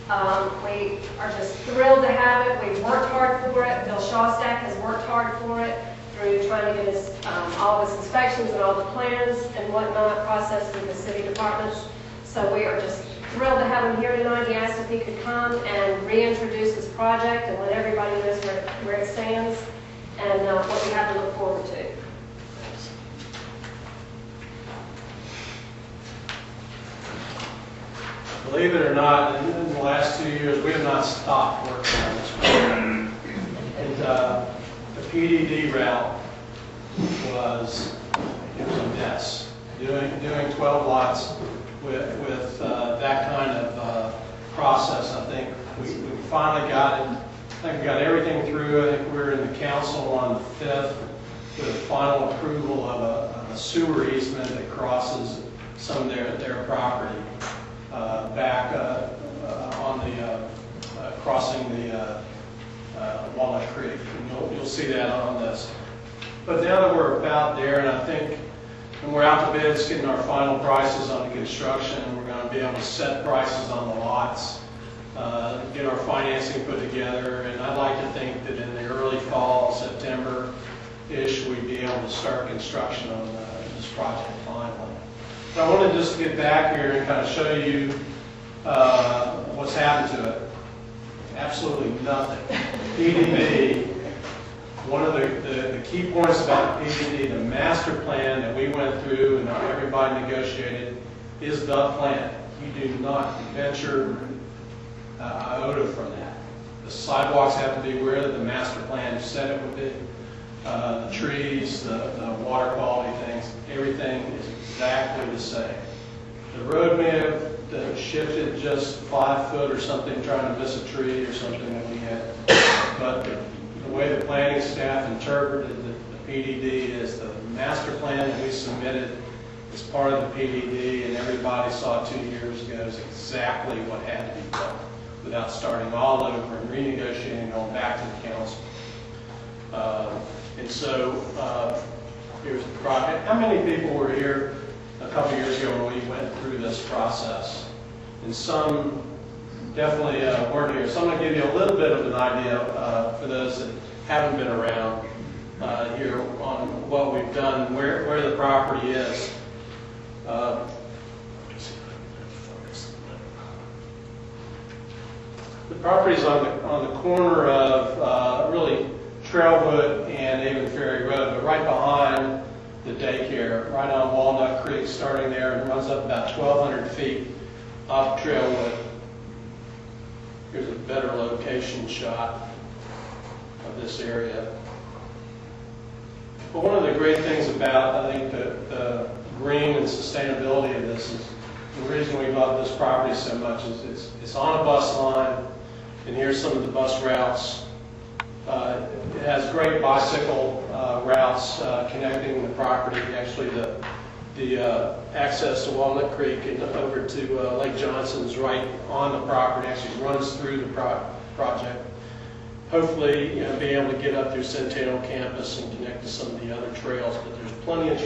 We are just thrilled to have it. We've worked hard for it. Bill Szostak has worked hard for it through trying to get his, all of his inspections and all the plans and whatnot processed through the city departments. So we are just thrilled to have him here tonight. He asked if he could come and reintroduce his project and let everybody knows where it stands and what we have to look forward to. Believe it or not, in the last 2 years, we have not stopped working on this program. And the PDD route was a mess. Doing 12 lots with that kind of process, I think we finally got it. I think we got everything through. I think we're in the council on the 5th with final approval of a sewer easement that crosses some of their property. Back on the crossing the Walnut Creek, and you'll see that on this. But now that we're about there, and I think when we're out to bids, getting our final prices on the construction, we're going to be able to set prices on the lots, get our financing put together, and I'd like to think that in the early fall, September-ish, we'd be able to start construction on this project finally. I want to just get back here and kind of show you what's happened to it. Absolutely nothing. PDD, one of the key points about the PDD, the master plan that we went through and everybody negotiated, is the plan. You do not venture iota from that. The sidewalks have to be where the master plan said it would be. The trees, the water quality things, everything is exactly the same. The road may have shifted just 5 foot or something, trying to miss a tree or something that we had. But the way the planning staff interpreted the PDD is the master plan that we submitted as part of the PDD, and everybody saw 2 years ago, is exactly what had to be done without starting all over and renegotiating, going back to the council. And so here's the project. How many people were here a couple years ago when we went through this process? And some definitely weren't here. So I'm going to give you a little bit of an idea for those that haven't been around here on what we've done, where the property is. The property is on the corner of really Trailwood and Avon Ferry Road, but right behind the daycare, right on Walnut Creek, starting there, and runs up about 1,200 feet up Trailwood. Here's a better location shot of this area. But one of the great things about, I think, the green and sustainability of this is the reason we love this property so much is it's on a bus line, and here's some of the bus routes. It has great bicycle routes connecting the property. Actually, the access to Walnut Creek and over to Lake Johnson's right on the property. Actually runs through the project. Hopefully, be able to get up through Centennial Campus and connect to some of the other trails. But there's plenty of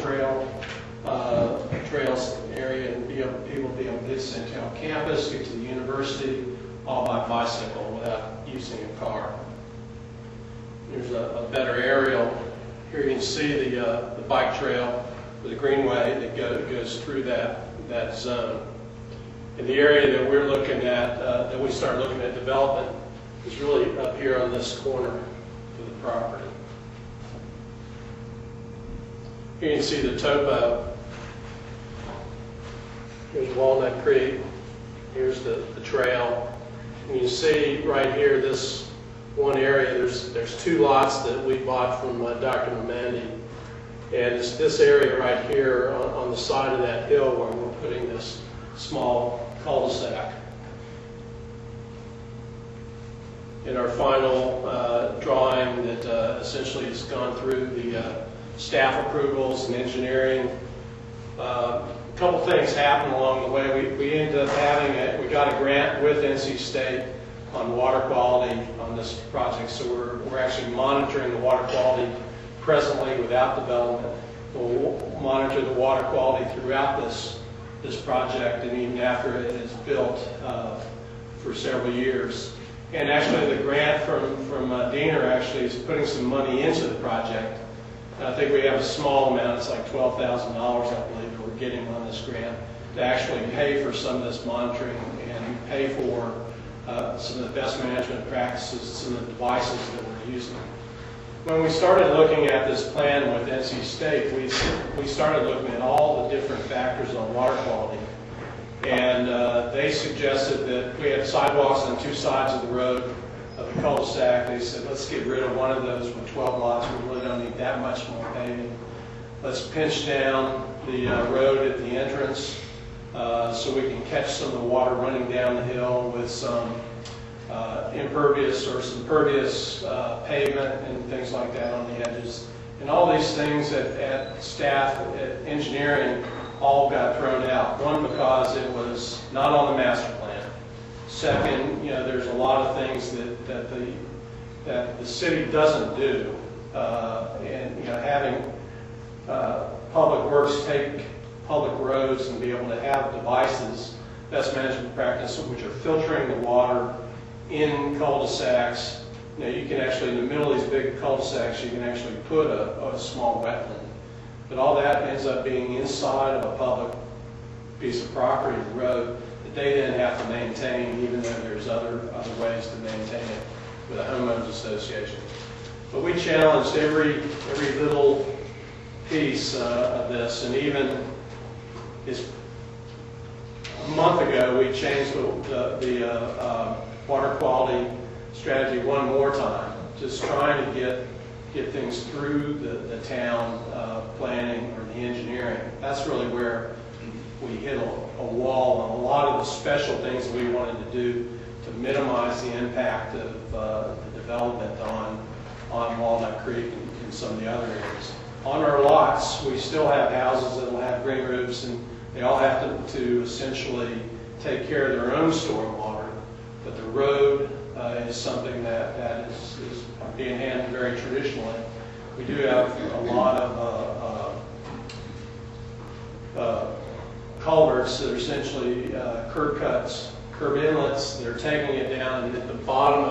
trails area and be able to get to Centennial Campus, get to the university, all by bicycle without using a car. There's a better aerial. Here you can see the bike trail or the greenway that goes through that zone. And the area that we're looking at, that we start looking at development, is really up here on this corner of the property. Here you can see the topo. Here's Walnut Creek. Here's the trail. And you see right here, this one area, there's 2 lots that we bought from Dr. Mamandi. And it's this area right here on the side of that hill where we're putting this small cul-de-sac. In our final drawing that essentially has gone through the staff approvals and engineering, a couple things happened along the way. We ended up we got a grant with NC State on water quality on this project, so we're actually monitoring the water quality presently without development. We'll monitor the water quality throughout this project and even after it is built for several years. And actually the grant from Diener actually is putting some money into the project. And I think we have a small amount, it's like $12,000 I believe that we're getting on this grant to actually pay for some of this monitoring and pay for some of the best management practices, some of the devices that we're using. When we started looking at this plan with NC State, we started looking at all the different factors on water quality. And they suggested that we had sidewalks on two sides of the road of the cul-de-sac. They said, let's get rid of one of those with 12 lots. We really don't need that much more paving. Let's pinch down the road at the entrance so we can catch some of the water running down the hill with some impervious or some pervious pavement and things like that on the edges. And all these things at staff, at engineering, all got thrown out. One, because it was not on the master plan. Second, there's a lot of things that the city doesn't do. And having public works take public roads and be able to have devices, best management practice, which are filtering the water in cul-de-sacs. You can actually, in the middle of these big cul-de-sacs, you can actually put a small wetland. But all that ends up being inside of a public piece of property, the road, that they then have to maintain, even though there's other ways to maintain it with a homeowners association. But we challenged every little piece of this, and even a month ago we changed the water quality strategy one more time, just trying to get things through the town planning or the engineering. That's really where we hit a wall on a lot of the special things that we wanted to do to minimize the impact of the development on Walnut Creek and some of the other areas. On our lots, we still have houses that will have green roofs, and they all have to essentially take care of their own stormwater. But the road is something that is being handled very traditionally. We do have a lot of culverts that are essentially curb cuts, curb inlets. They're taking it down, and at the bottom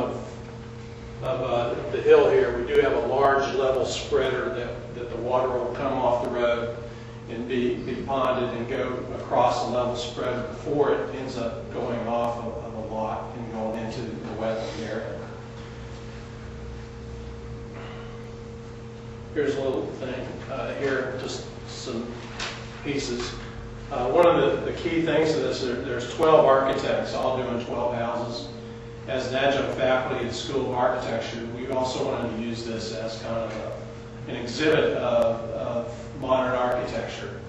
of the hill here, we do have a large level spreader that the water will come off the road and be ponded and go across a level spreader before it ends up going off of a lot and going into the wetland area. Here's a little thing here, just some pieces. One of the key things to this, there's 12 architects all doing 12 houses. As an adjunct faculty at the School of Architecture, we also wanted to use this as kind of an exhibit of modern architecture.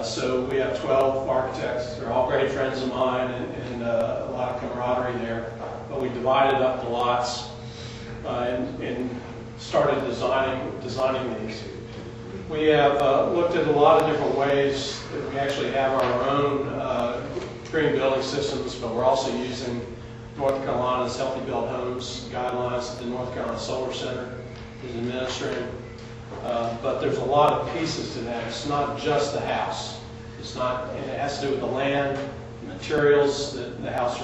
So we have 12 architects. They're all great friends of mine and a lot of camaraderie there. But we divided up the lots and started designing these. We have looked at a lot of different ways that we actually have our own green building systems, but we're also using North Carolina's Healthy Built Homes guidelines that the North Carolina Solar Center is administering. But there's a lot of pieces to that. It's not just the house. And it has to do with the land, the materials that the house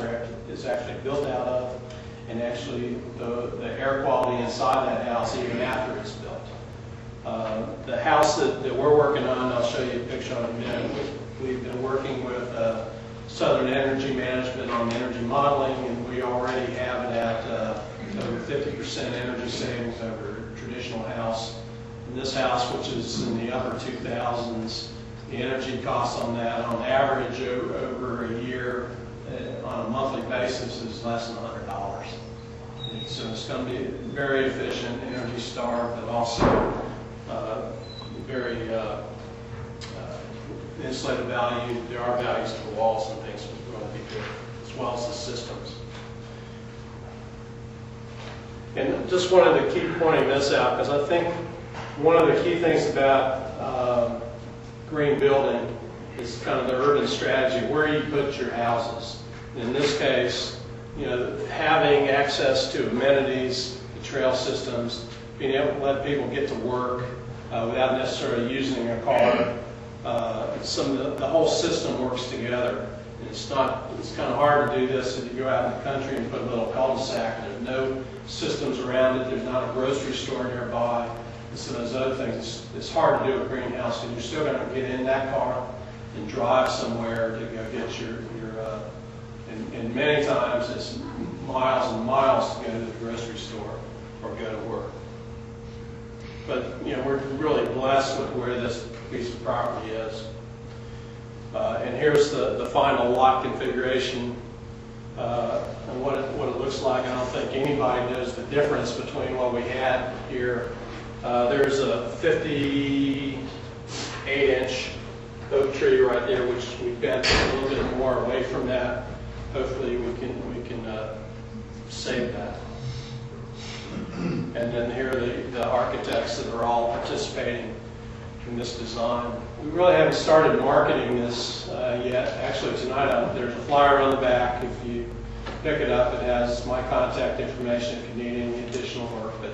is actually built out of, and actually the air quality inside that house even after it's built. The house that we're working on, I'll show you a picture of it in a minute. We've been working with Southern Energy Management on energy modeling, and we already have it at over 50% energy savings over a traditional house. In this house, which is in the upper 2000s, the energy costs on that, on average, over a year, on a monthly basis, is less than $100. So it's going to be very efficient, energy starved, but also very insulated value. There are values to the walls and things that will be good, as well as the systems. And just wanted to keep pointing this out, because I think one of the key things about green building is kind of the urban strategy, where you put your houses. In this case, having access to amenities, the trail systems, being able to let people get to work without necessarily using a car. The whole system works together. And it's kind of hard to do this if you go out in the country and put a little cul-de-sac and there's no systems around it, there's not a grocery store nearby, and some of those other things. It's hard to do a greenhouse because you're still going to get in that car and drive somewhere to go get your and many times it's miles and miles to go to the grocery store or go to work. But, you know, we're really blessed with where this piece of property is. And here's the final lot configuration and what it looks like. I don't think anybody knows the difference between what we had here. There's a 58-inch oak tree right there, which we've got a little bit more away from that. Hopefully we can save that. And then here are the architects that are all participating in this design. We really haven't started marketing this yet. Actually, tonight there's a flyer on the back. If you pick it up, it has my contact information if you need any additional work. But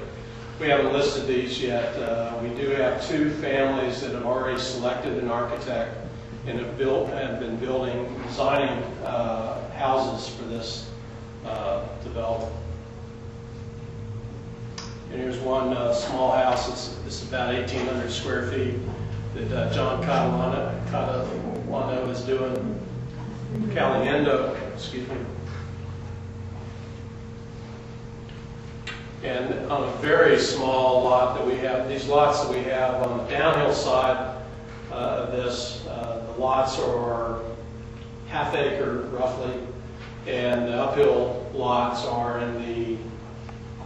we haven't listed these yet. We do have 2 families that have already selected an architect and have been designing houses for this development. And here's one small house. It's about 1,800 square feet that John Catalano is doing. Caliendo, excuse me. And on a very small lot that we have, these lots that we have on the downhill side of this, the lots are ½ acre roughly, and the uphill lots are in the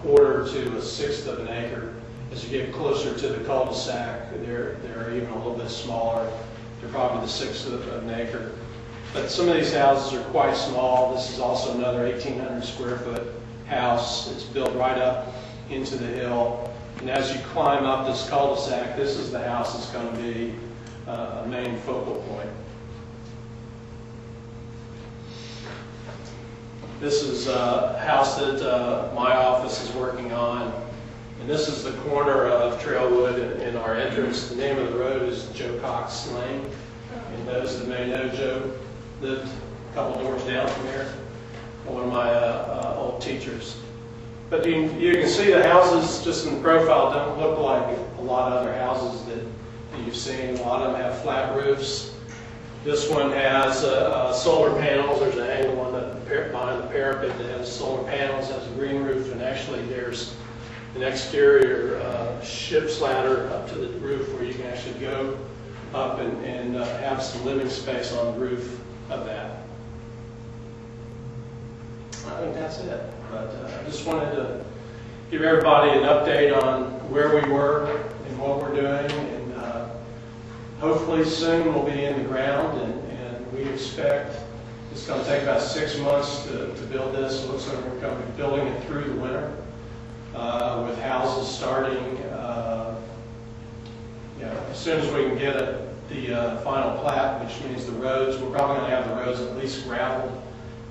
1/4 to 1/6 of an acre. As you get closer to the cul-de-sac, they're even a little bit smaller. They're probably the 1/6 of an acre. But some of these houses are quite small. This is also another 1,800 square foot house. It's built right up into the hill. And as you climb up this cul-de-sac, this is the house that's going to be a main focal point. This is a house that my office is working on. And this is the corner of Trailwood in our entrance. The name of the road is Joe Cox Lane. And those that may know, Joe lived a couple doors down from here. One of my old teachers. But you can see the houses just in the profile don't look like a lot of other houses that you've seen. A lot of them have flat roofs. This one has solar panels. There's an angle on behind the parapet that has solar panels, has a green roof, and actually there's an exterior ship's ladder up to the roof where you can actually go up and have some living space on the roof of that. I think that's it. But I just wanted to give everybody an update on where we were and what we're doing. And hopefully soon we'll be in the ground. And we expect it's going to take about 6 months to build this. It looks like we're going to be building it through the winter with houses starting as soon as we can get the final plat, which means the roads. We're probably going to have the roads at least gravel,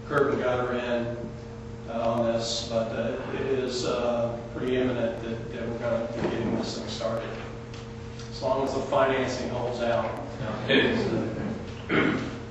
curb and gutter in on this, but it is pretty imminent that we're going to be getting this thing started, as long as the financing holds out.